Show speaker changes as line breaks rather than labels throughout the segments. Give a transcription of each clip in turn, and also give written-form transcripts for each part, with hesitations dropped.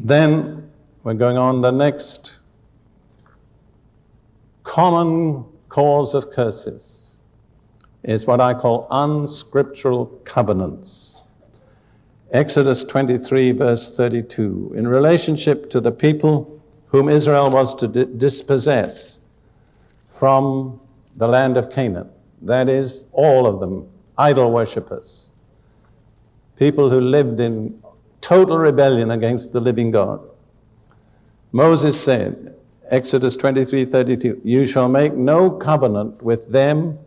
Then we're going on the next common cause of curses is what I call unscriptural covenants. Exodus 23, verse 32. In relationship to the people whom Israel was to dispossess from the land of Canaan, that is, all of them, idol worshippers, people who lived in total rebellion against the living God. Moses said, Exodus 23:32, you shall make no covenant with them,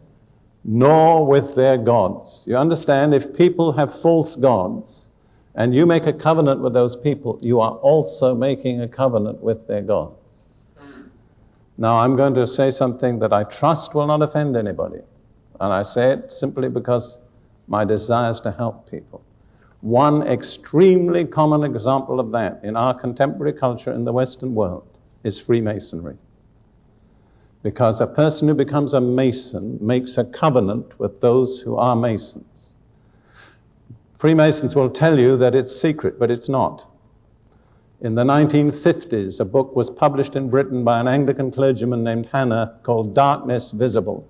nor with their gods. You understand, if people have false gods, and you make a covenant with those people, you are also making a covenant with their gods. Now, I'm going to say something that I trust will not offend anybody. And I say it simply because my desire is to help people. One extremely common example of that in our contemporary culture in the Western world is Freemasonry. Because a person who becomes a Mason makes a covenant with those who are Masons. Freemasons will tell you that it's secret, but it's not. In the 1950s, a book was published in Britain by an Anglican clergyman named Hannah called Darkness Visible,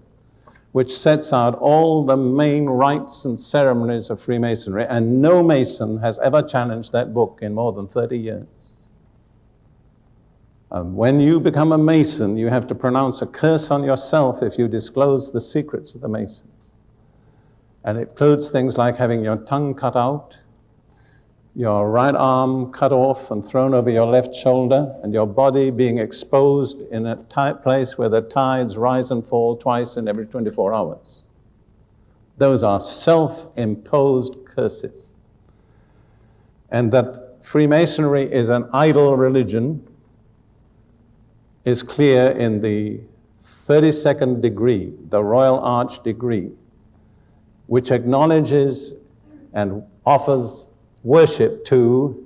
which sets out all the main rites and ceremonies of Freemasonry, and no Mason has ever challenged that book in more than 30 years. When you become a Mason, you have to pronounce a curse on yourself if you disclose the secrets of the Masons. And it includes things like having your tongue cut out, your right arm cut off and thrown over your left shoulder, and your body being exposed in a tight place where the tides rise and fall twice in every 24 hours. Those are self-imposed curses. And that Freemasonry is an idol religion is clear in the 32nd degree, the Royal Arch degree, which acknowledges and offers worship to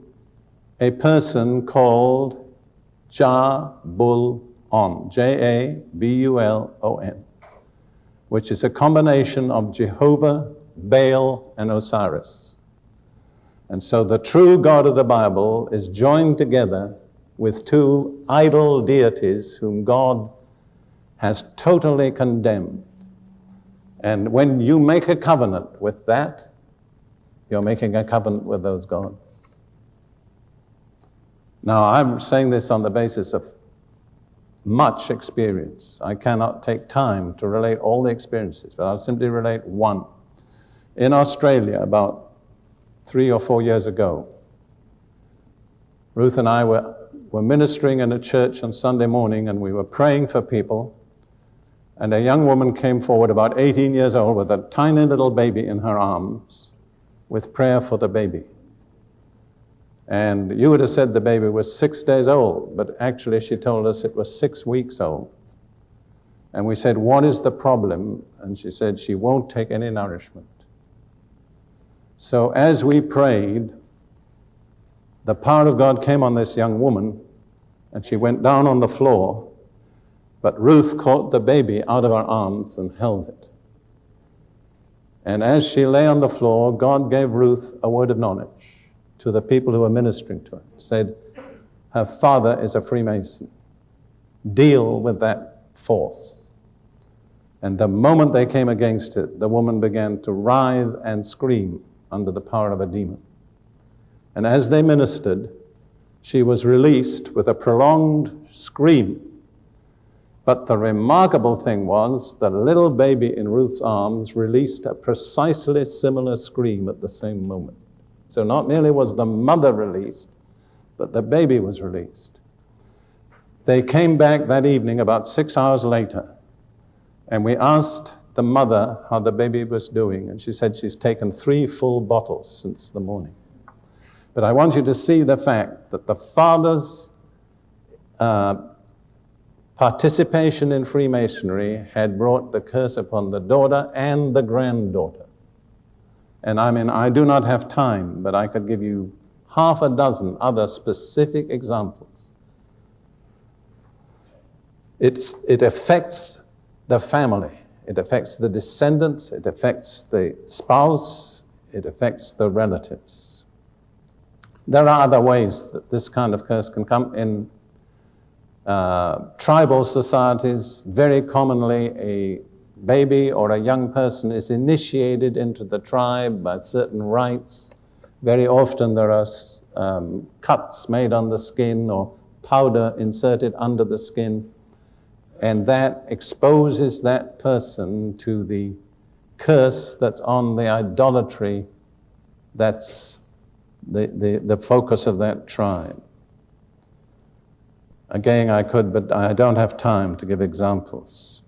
a person called Jabulon, Jabulon, which is a combination of Jehovah, Baal, and Osiris. And so the true God of the Bible is joined together with two idol deities whom God has totally condemned. And when you make a covenant with that, you're making a covenant with those gods. Now, I'm saying this on the basis of much experience. I cannot take time to relate all the experiences, but I'll simply relate one. In Australia, about 3 or 4 years ago, Ruth and I were ministering in a church on Sunday morning, and we were praying for people. And a young woman came forward, about 18 years old, with a tiny little baby in her arms, with prayer for the baby. And you would have said the baby was 6 days old, but actually she told us it was 6 weeks old. And we said, what is the problem? And she said she won't take any nourishment. So as we prayed, the power of God came on this young woman, and she went down on the floor, but Ruth caught the baby out of her arms and held it. And as she lay on the floor, God gave Ruth a word of knowledge to the people who were ministering to her. He said, her father is a Freemason. Deal with that force. And the moment they came against it, the woman began to writhe and scream under the power of a demon. And as they ministered, she was released with a prolonged scream. But the remarkable thing was the little baby in Ruth's arms released a precisely similar scream at the same moment. So not merely was the mother released, but the baby was released. They came back that evening about 6 hours later, and we asked the mother how the baby was doing, and she said she's taken 3 full bottles since the morning. But I want you to see the fact that the father's participation in Freemasonry had brought the curse upon the daughter and the granddaughter. And I do not have time, but I could give you 6 other specific examples. It affects the family. It affects the descendants. It affects the spouse. It affects the relatives. There are other ways that this kind of curse can come. In tribal societies, very commonly a baby or a young person is initiated into the tribe by certain rites. Very often there are cuts made on the skin or powder inserted under the skin, and that exposes that person to the curse that's on the idolatry that's the focus of that tribe. Again, I could, but I don't have time to give examples.